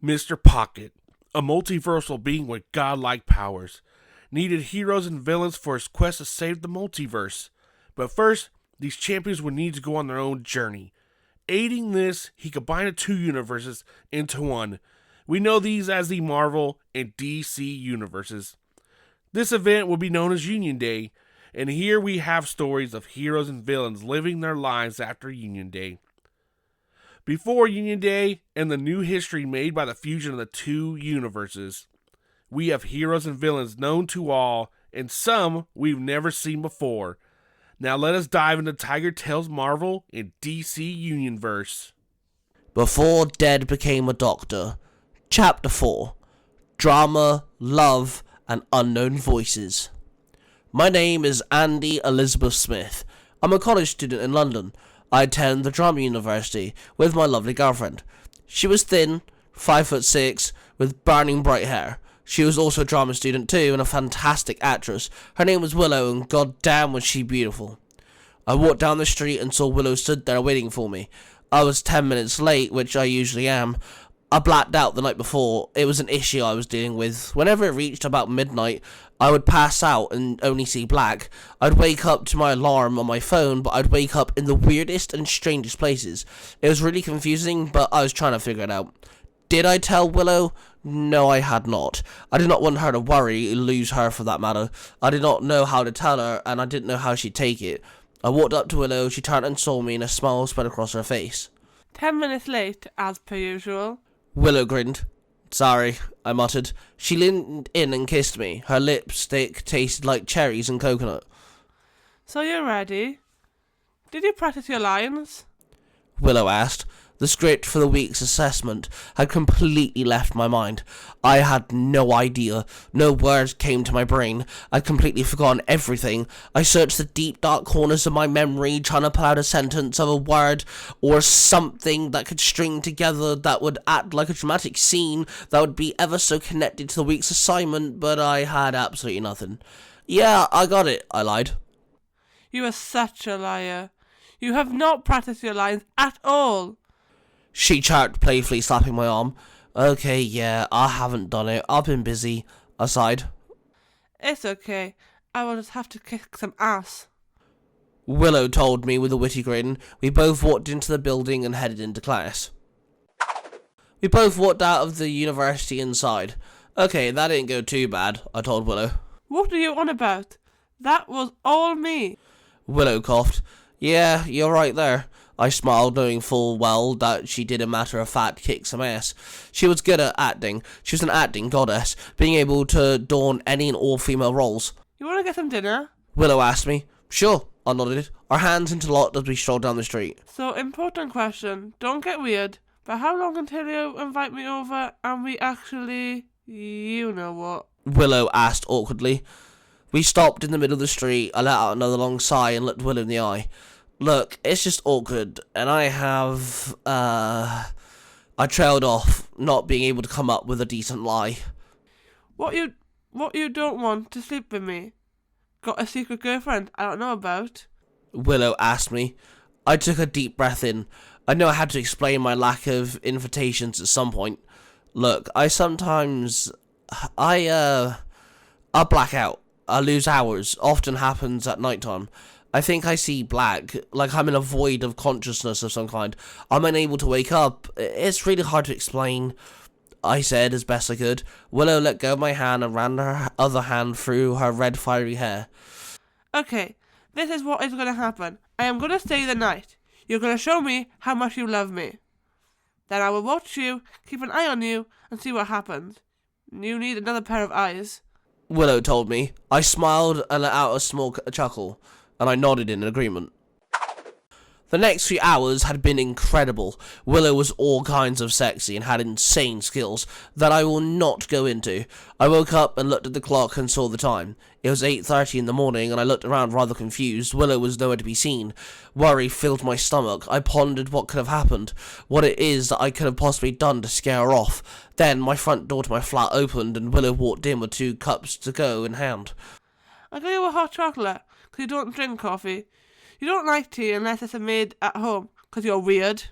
Mr. Pocket, a multiversal being with godlike powers, needed heroes and villains for his quest to save the multiverse. But first, these champions would need to go on their own journey. Aiding this, he combined the two universes into one. We know these as the Marvel and DC universes. This event will be known as Union Day, and here we have stories of heroes and villains living their lives after Union Day. Before Union Day and the new history made by the fusion of the two universes, we have heroes and villains known to all, and some we've never seen before. Now let us dive into Tiger Tales Marvel and DC Unionverse. Before Dead Became a Doctor, Chapter 4, Drama, Love, and Unknown Voices. My name is Andy Elizabeth Smith. I'm a college student in London. I attend the Drama University with my lovely girlfriend. She was thin, 5'6", with burning bright hair. She was also a drama student too and a fantastic actress. Her name was Willow, and goddamn was she beautiful. I walked down the street and saw Willow stood there waiting for me. I was 10 minutes late, which I usually am. I blacked out the night before. It was an issue I was dealing with. Whenever it reached about midnight, I would pass out and only see black. I'd wake up to my alarm on my phone, but I'd wake up in the weirdest and strangest places. It was really confusing, but I was trying to figure it out. Did I tell Willow? No, I had not. I did not want her to worry, lose her for that matter. I did not know how to tell her, and I didn't know how she'd take it. I walked up to Willow, she turned and saw me, and a smile spread across her face. 10 minutes late, as per usual. Willow grinned. Sorry, I muttered. She leaned in and kissed me. Her lipstick tasted like cherries and coconut. So you're ready? Did you practice your lines? Willow asked. The script for the week's assessment had completely left my mind. I had no idea. No words came to my brain. I'd completely forgotten everything. I searched the deep, dark corners of my memory, trying to pull out a sentence of a word or something that could string together that would act like a dramatic scene that would be ever so connected to the week's assignment, but I had absolutely nothing. Yeah, I got it, I lied. You are such a liar. You have not practiced your lines at all. She chirped, playfully slapping my arm. Okay, yeah, I haven't done it. I've been busy. I sighed. It's okay. I will just have to kick some ass. Willow told me with a witty grin. We both walked into the building and headed into class. We both walked out of the university inside. Okay, that didn't go too bad, I told Willow. What are you on about? That was all me. Willow coughed. Yeah, you're right there. I smiled, knowing full well that she did a matter-of-fact kick some ass. She was good at acting. She was an acting goddess, being able to don any and all female roles. You want to get some dinner? Willow asked me. Sure, I nodded. Our hands interlocked as we strolled down the street. So, important question. Don't get weird. But how long until you invite me over and we actually... you know what? Willow asked awkwardly. We stopped in the middle of the street. I let out another long sigh and looked Willow in the eye. Look, it's just awkward, and I trailed off, not being able to come up with a decent lie. What you don't want to sleep with me? Got a secret girlfriend I don't know about? Willow asked me. I took a deep breath in. I knew I had to explain my lack of invitations at some point. Look, I black out. I lose hours. Often happens at night time. I think I see black, like I'm in a void of consciousness of some kind. I'm unable to wake up. It's really hard to explain, I said as best I could. Willow let go of my hand and ran her other hand through her red fiery hair. Okay, this is what is going to happen. I am going to stay the night. You're going to show me how much you love me. Then I will watch you, keep an eye on you, and see what happens. You need another pair of eyes. Willow told me. I smiled and let out a small chuckle, and I nodded in agreement. The next few hours had been incredible. Willow was all kinds of sexy and had insane skills that I will not go into. I woke up and looked at the clock and saw the time. It was 8:30 in the morning and I looked around rather confused. Willow was nowhere to be seen. Worry filled my stomach. I pondered what could have happened, what it is that I could have possibly done to scare her off. Then my front door to my flat opened and Willow walked in with 2 cups to go in hand. I'll give you a hot chocolate, because you don't drink coffee. You don't like tea unless it's made at home, because you're weird.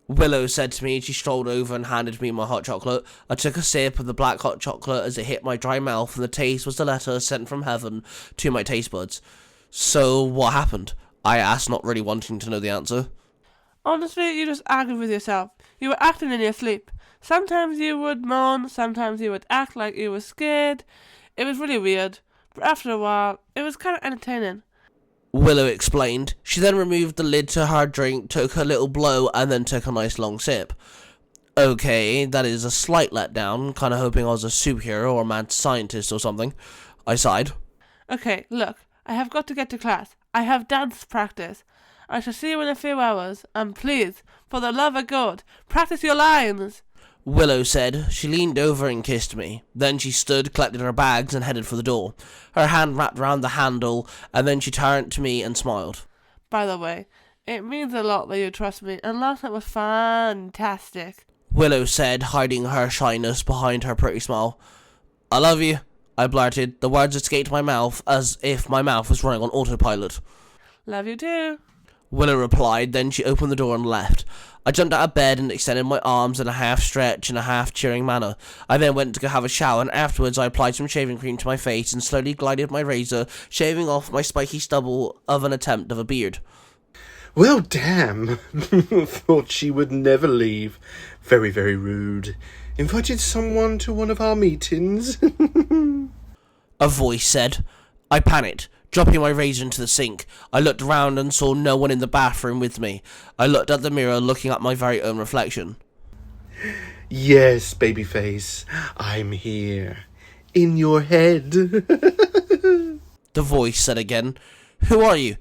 Willow said to me as she strolled over and handed me my hot chocolate. I took a sip of the black hot chocolate as it hit my dry mouth, and the taste was the letter sent from heaven to my taste buds. So, what happened? I asked, not really wanting to know the answer. Honestly, you just argued with yourself. You were acting in your sleep. Sometimes you would moan, sometimes you would act like you were scared. It was really weird, but after a while, it was kind of entertaining. Willow explained. She then removed the lid to her drink, took a little blow, and then took a nice long sip. Okay, that is a slight letdown, kinda hoping I was a superhero or a mad scientist or something. I sighed. Okay, look, I have got to get to class. I have dance practice. I shall see you in a few hours, and please, for the love of God, practice your lines. Willow said. She leaned over and kissed me. Then she stood, collected her bags, and headed for the door. Her hand wrapped around the handle, and then she turned to me and smiled. By the way, it means a lot that you trust me, and last night was fantastic. Willow said, hiding her shyness behind her pretty smile. I love you, I blurted. The words escaped my mouth as if my mouth was running on autopilot. Love you too. Willow replied, then she opened the door and left. I jumped out of bed and extended my arms in a half-stretch and a half-cheering manner. I then went to go have a shower, and afterwards I applied some shaving cream to my face and slowly glided my razor, shaving off my spiky stubble of an attempt of a beard. Well, damn. Thought she would never leave. Very, very rude. Invited someone to one of our meetings? A voice said. I panicked. Dropping my razor into the sink, I looked around and saw no one in the bathroom with me. I looked at the mirror, looking at my very own reflection. Yes, babyface, I'm here. In your head. The voice said again. Who are you?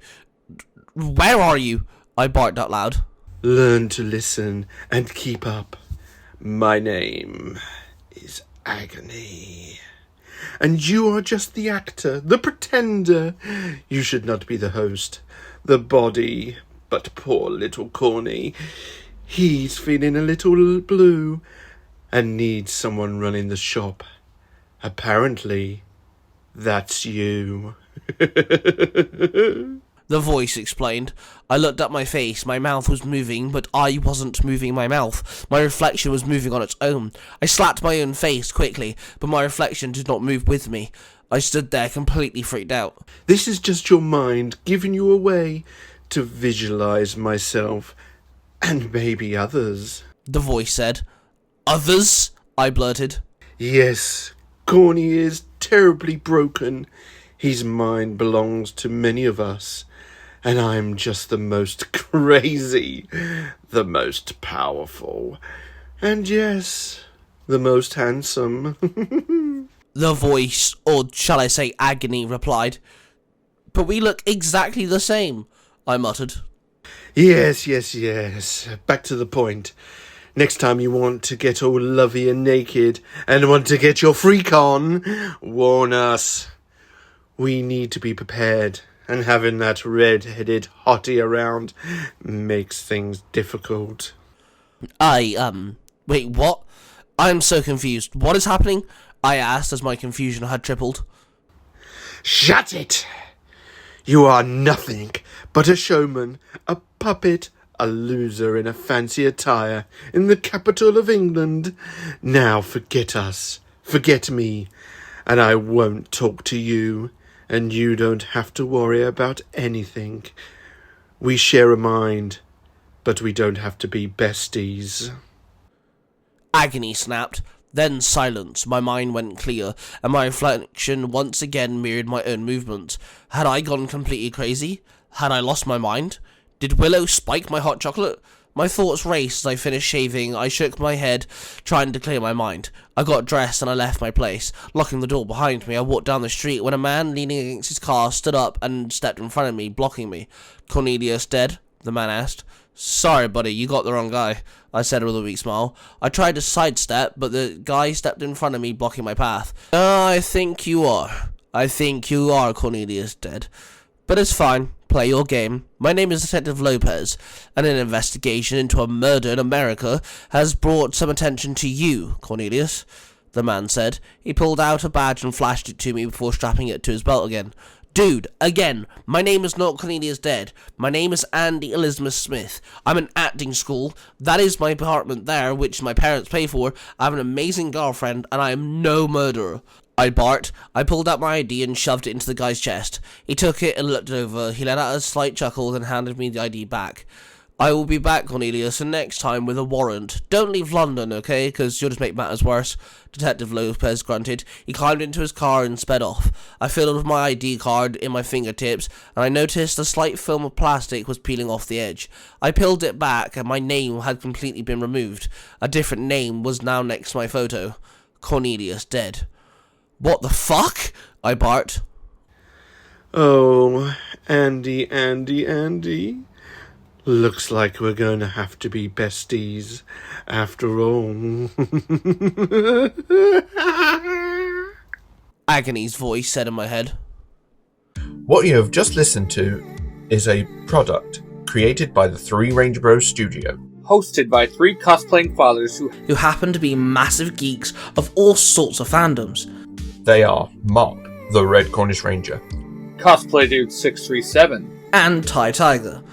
Where are you? I barked out loud. Learn to listen and keep up. My name is Agony. And you are just the actor, the pretender. You should not be the host, the body. But poor little Corny, he's feeling a little blue and needs someone running the shop. Apparently, that's you. The voice explained. I looked at my face. My mouth was moving, but I wasn't moving my mouth. My reflection was moving on its own. I slapped my own face quickly, but my reflection did not move with me. I stood there completely freaked out. This is just your mind giving you a way to visualize myself and maybe others. The voice said. Others? I blurted. Yes, Corny is terribly broken. His mind belongs to many of us. And I'm just the most crazy, the most powerful, and yes, the most handsome. The voice, or shall I say Agony, replied. But we look exactly the same, I muttered. Yes. Back to the point. Next time you want to get all lovey and naked and want to get your freak on, warn us. We need to be prepared. And having that red-headed hottie around makes things difficult. Wait, what? I'm so confused. What is happening? I asked as my confusion had tripled. Shut it! You are nothing but a showman, a puppet, a loser in a fancy attire in the capital of England. Now forget us, forget me, and I won't talk to you. And you don't have to worry about anything. We share a mind, but we don't have to be besties. Agony snapped. Then silence. My mind went clear, and my reflection once again mirrored my own movements. Had I gone completely crazy? Had I lost my mind? Did Willow spike my hot chocolate? My thoughts raced as I finished shaving. I shook my head, trying to clear my mind. I got dressed and I left my place. Locking the door behind me, I walked down the street when a man leaning against his car stood up and stepped in front of me, blocking me. Cornelius dead? The man asked. Sorry, buddy, you got the wrong guy, I said with a weak smile. I tried to sidestep, but the guy stepped in front of me, blocking my path. I think you are, Cornelius dead. But it's fine. Play your game. My name is Detective Lopez, and an investigation into a murder in America has brought some attention to you, Cornelius, the man said. He pulled out a badge and flashed it to me before strapping it to his belt again. Dude, again, my name is not Cornelius Dead. My name is Andy Elizabeth Smith. I'm in acting school. That is my apartment there, which my parents pay for. I have an amazing girlfriend, and I am no murderer. I barked. I pulled out my ID and shoved it into the guy's chest. He took it and looked it over. He let out a slight chuckle and handed me the ID back. I will be back, Cornelius, and next time with a warrant. Don't leave London, okay? Because you'll just make matters worse. Detective Lopez grunted. He climbed into his car and sped off. I fiddled with my ID card in my fingertips, and I noticed a slight film of plastic was peeling off the edge. I peeled it back, and my name had completely been removed. A different name was now next to my photo. Cornelius Dead. What the fuck? I barked. Oh, Andy. Looks like we're going to have to be besties after all. Agony's voice said in my head. What you have just listened to is a product created by the Three Ranger Bros Studio. Hosted by three cosplaying fathers who happen to be massive geeks of all sorts of fandoms. They are Mark, the Red Cornish Ranger, Cosplay Dude 637, and Ty Tiger.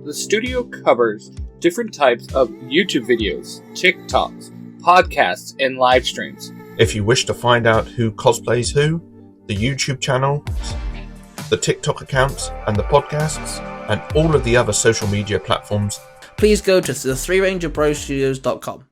The studio covers different types of YouTube videos, TikToks, podcasts, and live streams. If you wish to find out who cosplays who, the YouTube channels, the TikTok accounts, and the podcasts, and all of the other social media platforms, please go to the 3rangerbrostudios.com.